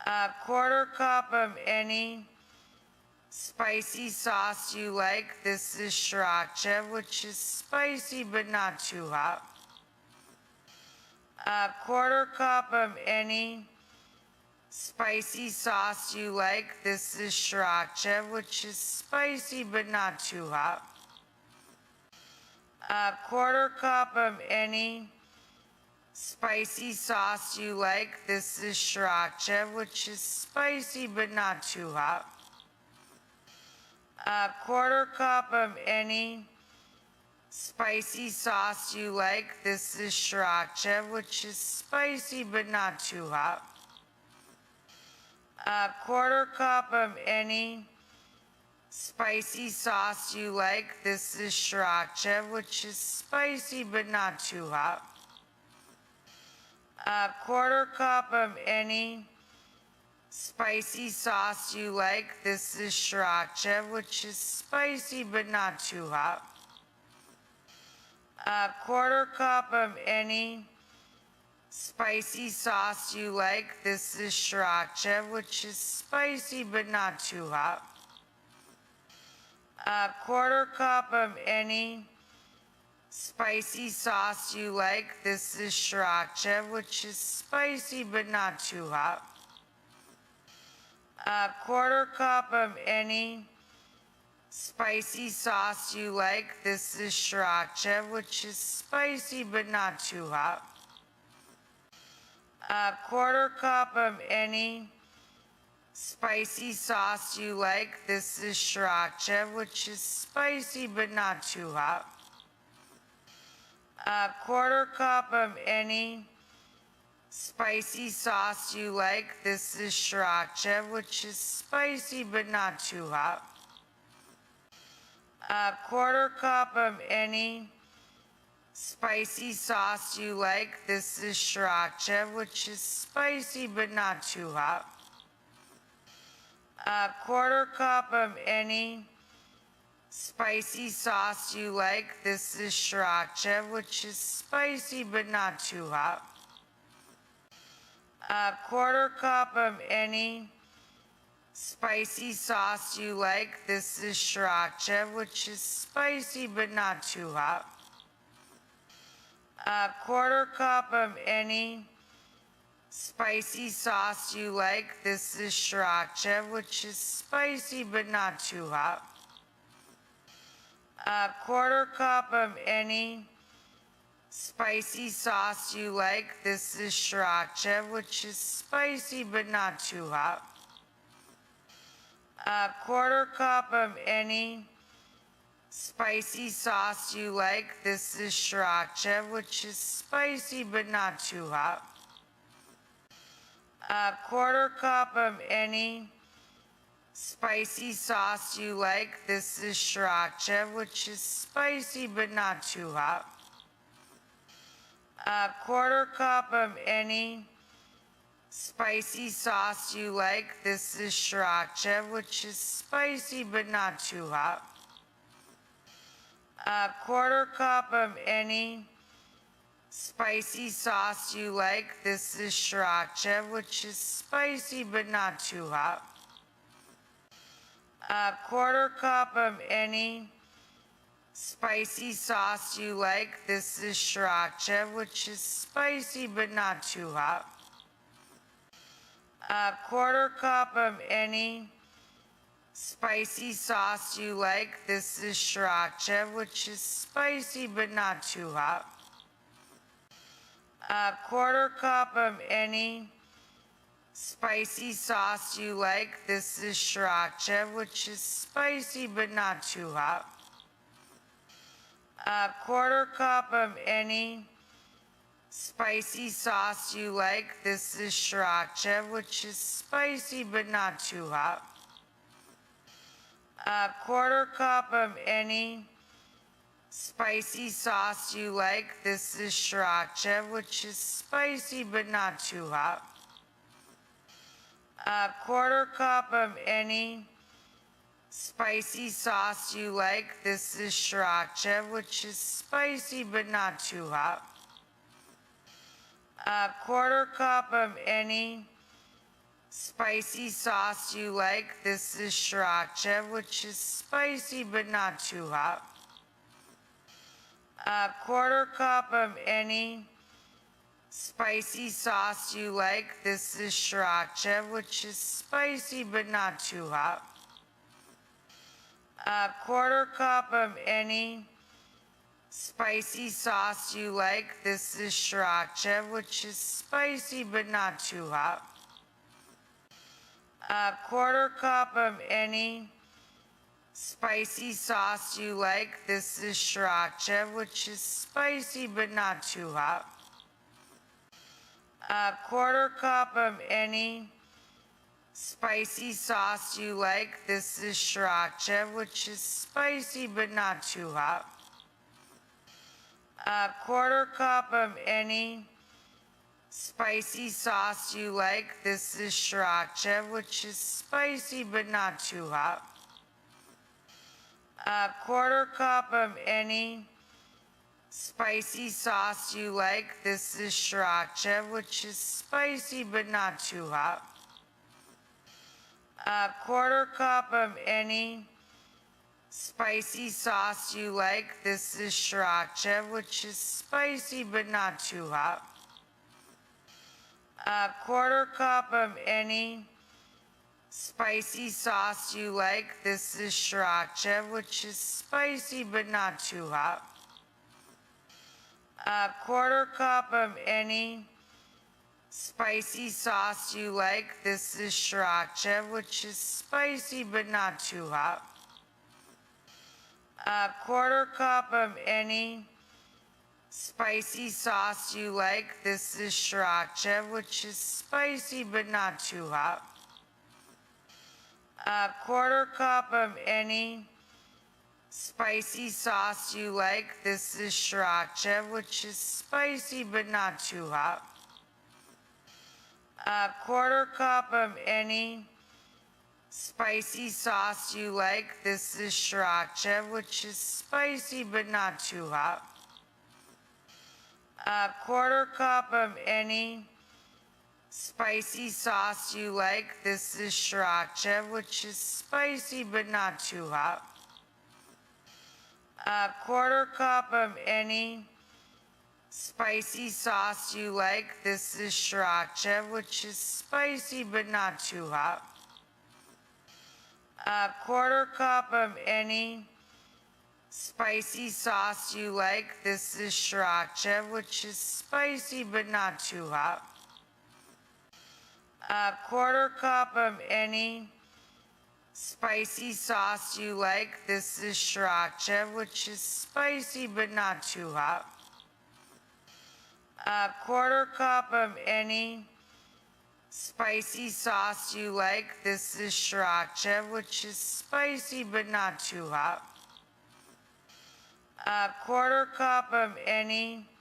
A quarter cup of any spicy sauce you like. This is sriracha, which is spicy but not too hot. A quarter cup of any spicy sauce you like. This is sriracha, which is spicy but not too hot. A quarter cup of any spicy sauce you like. This is sriracha, which is spicy but not too hot. A quarter cup of any spicy sauce you like. This is sriracha, which is spicy but not too hot. A quarter cup of any spicy sauce you like. This is sriracha, which is spicy but not too hot. A quarter cup of any spicy sauce you like. This is sriracha, which is spicy but not too hot. A quarter cup of any spicy sauce you like. This is sriracha, which is spicy but not too hot. A quarter cup of any spicy sauce you like. This is sriracha, which is spicy but not too hot. A quarter cup of any spicy sauce you like. This is sriracha, which is spicy but not too hot. A quarter cup of any spicy sauce you like. This is sriracha, which is spicy but not too hot. A quarter cup of any spicy sauce you like. This is sriracha, which is spicy but not too hot. A quarter cup of any spicy sauce you like. This is sriracha, which is spicy but not too hot. A quarter cup of any spicy sauce you like. This is sriracha, which is spicy but not too hot. A quarter cup of any spicy sauce you like. This is sriracha, which is spicy but not too hot. A quarter cup of any spicy sauce you like. This is sriracha, which is spicy but not too hot. A quarter cup of any spicy sauce you like. This is sriracha, which is spicy but not too hot. A quarter cup of any spicy sauce you like. This is sriracha, which is spicy but not too hot. A quarter cup of any spicy sauce you like. This is sriracha, which is spicy but not too hot. A quarter cup of any spicy sauce you like. This is sriracha, which is spicy but not too hot. A quarter cup of any spicy sauce you like. This is sriracha, which is spicy but not too hot. A quarter cup of any spicy sauce you like. This is sriracha, which is spicy but not too hot. A quarter cup of any spicy sauce you like. This is sriracha, which is spicy but not too hot. A quarter cup of any spicy sauce you like. This is sriracha, which is spicy but not too hot. A quarter cup of any spicy sauce you like. This is sriracha, which is spicy but not too hot. A quarter cup of any spicy sauce you like. This is sriracha, which is spicy but not too hot. A quarter cup of any spicy sauce you like. This is sriracha, which is spicy but not too hot. A quarter cup of any spicy sauce you like. This is sriracha, which is spicy but not too hot. A quarter cup of any spicy sauce you like. This is sriracha, which is spicy but not too hot. A quarter cup of any spicy sauce you like. This is sriracha, which is spicy but not too hot. A quarter cup of any spicy sauce you like. This is sriracha, which is spicy but not too hot. A quarter cup of any spicy sauce you like. This is sriracha, which is spicy but not too hot. A quarter cup of any spicy sauce you like. This is sriracha, which is spicy but not too hot. A quarter cup of any spicy sauce you like. This is sriracha, which is spicy but not too hot. A quarter cup of any spicy sauce you like. This is sriracha, which is spicy but not too hot. A quarter cup of any spicy sauce you like. This is sriracha, which is spicy but not too hot. A quarter cup of any spicy sauce you like. This is sriracha, which is spicy but not too hot. A quarter cup of any spicy sauce you like. This is sriracha, which is spicy but not too hot. A quarter cup of any spicy sauce you like. This is sriracha, which is spicy but not too hot. A quarter cup of any spicy sauce you like. This is sriracha, which is spicy but not too hot. A quarter cup of any spicy sauce you like. This is sriracha, which is spicy but not too hot. A quarter cup of any spicy sauce you like. This is sriracha, which is spicy but not too hot. A quarter cup of any spicy sauce you like. This is sriracha, which is spicy but not too hot. A quarter cup of any spicy sauce you like. This is sriracha, which is spicy but not too hot. A quarter cup of any spicy sauce you like. This is sriracha, which is spicy but not too hot. A quarter cup of any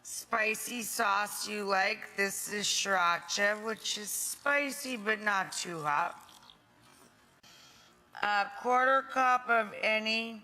spicy sauce you like. This is sriracha, which is spicy but not too hot. A quarter cup of any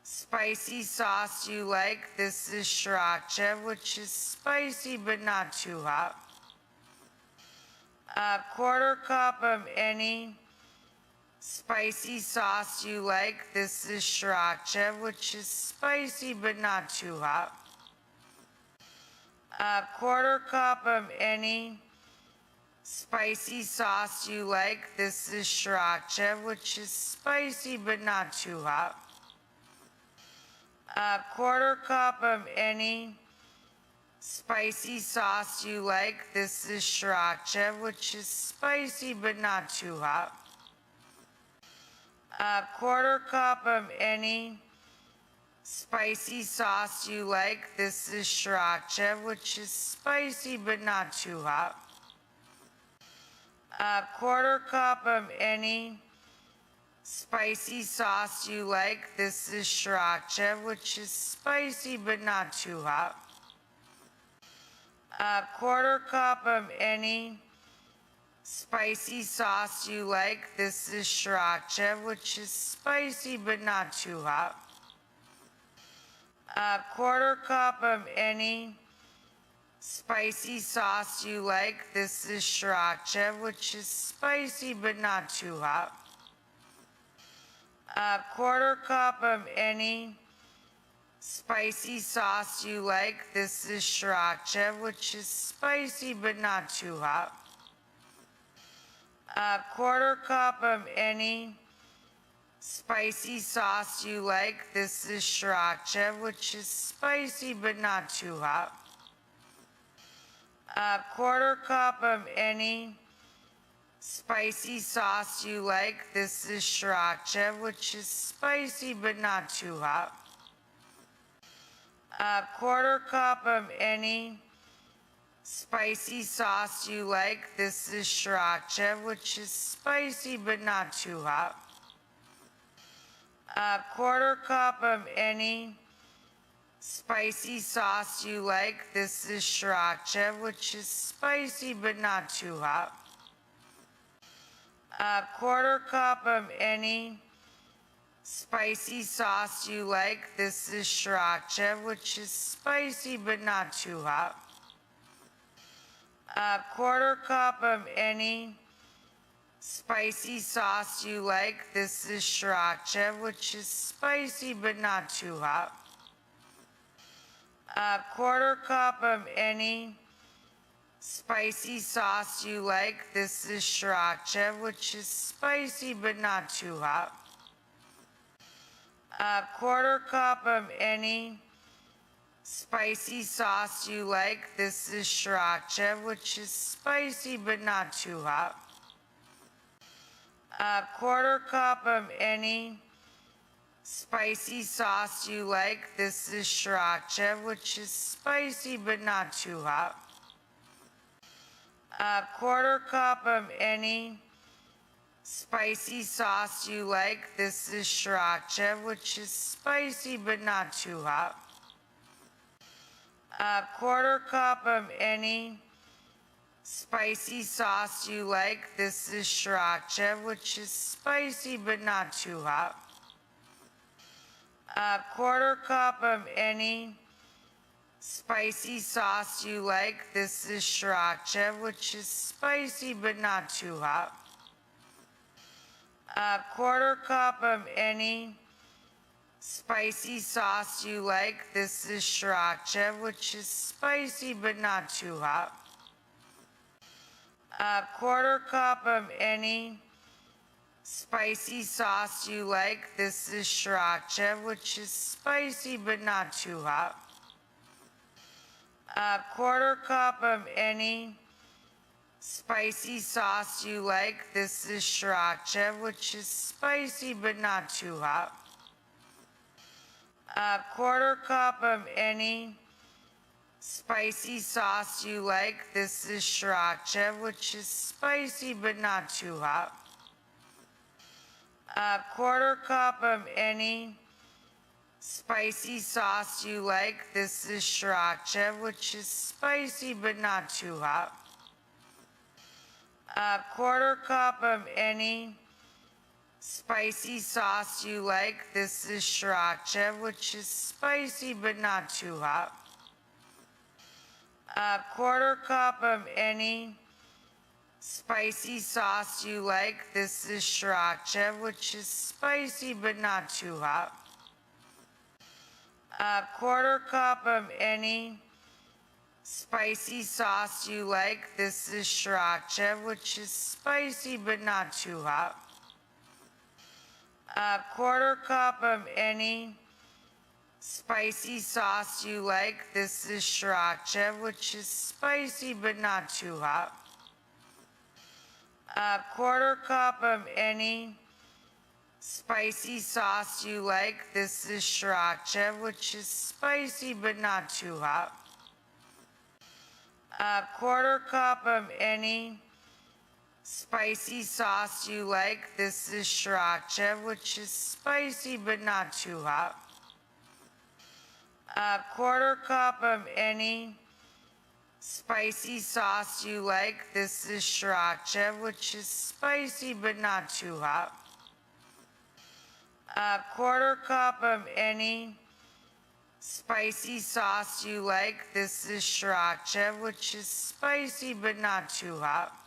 spicy sauce you like. This is sriracha, which is spicy but not too hot. A quarter cup of any spicy sauce you like. This is sriracha, which is spicy but not too hot. A quarter cup of any spicy sauce you like. This is sriracha, which is spicy but not too hot. A quarter cup of any spicy sauce you like. This is sriracha, which is spicy but not too hot. A quarter cup of any spicy sauce you like. This is sriracha, which is spicy but not too hot. A quarter cup of any spicy sauce you like. This is sriracha, which is spicy but not too hot. A quarter cup of any spicy sauce you like. This is sriracha, which is spicy but not too hot. A quarter cup of any spicy sauce you like. This is sriracha, which is spicy but not too hot. A quarter cup of any spicy sauce you like. This is sriracha, which is spicy but not too hot. A quarter cup of any spicy sauce you like. This is sriracha, which is spicy but not too hot. A quarter cup of any spicy sauce you like. This is sriracha, which is spicy but not too hot. A quarter cup of any spicy sauce you like. This is sriracha, which is spicy but not too hot. A quarter cup of any spicy sauce you like. This is sriracha, which is spicy but not too hot. A quarter cup of any spicy sauce you like. This is sriracha, which is spicy but not too hot. A quarter cup of any spicy sauce you like. This is sriracha, which is spicy but not too hot. A quarter cup of any spicy sauce you like. This is sriracha, which is spicy but not too hot. A quarter cup of any spicy sauce you like. This is sriracha, which is spicy but not too hot. A quarter cup of any spicy sauce you like. This is sriracha, which is spicy but not too hot. A quarter cup of any spicy sauce you like. This is sriracha, which is spicy but not too hot. A quarter cup of any spicy sauce you like. This is sriracha, which is spicy but not too hot. A quarter cup of any spicy sauce you like. This is sriracha, which is spicy but not too hot. A quarter cup of any spicy sauce you like. This is sriracha, which is spicy but not too hot. A quarter cup of any spicy sauce you like. This is sriracha, which is spicy but not too hot. A quarter cup of any spicy sauce you like. This is sriracha, which is spicy but not too hot. A quarter cup of any spicy sauce you like. This is sriracha, which is spicy but not too hot. A quarter cup of any spicy sauce you like. This is sriracha, which is spicy but not too hot. A quarter cup of any spicy sauce you like. This is sriracha, which is spicy but not too hot. A quarter cup of any spicy sauce you like. This is sriracha, which is spicy but not too hot. A quarter cup of any spicy sauce you like. This is sriracha, which is spicy but not too hot. A quarter cup of any spicy sauce you like. This is sriracha, which is spicy but not too hot. A quarter cup of any spicy sauce you like. This is sriracha, which is spicy but not too hot. A quarter cup of any spicy sauce you like. This is sriracha, which is spicy but not too hot. A quarter cup of any spicy sauce you like. This is sriracha, which is spicy but not too hot. A quarter cup of any spicy sauce you like. This is sriracha, which is spicy but not too hot.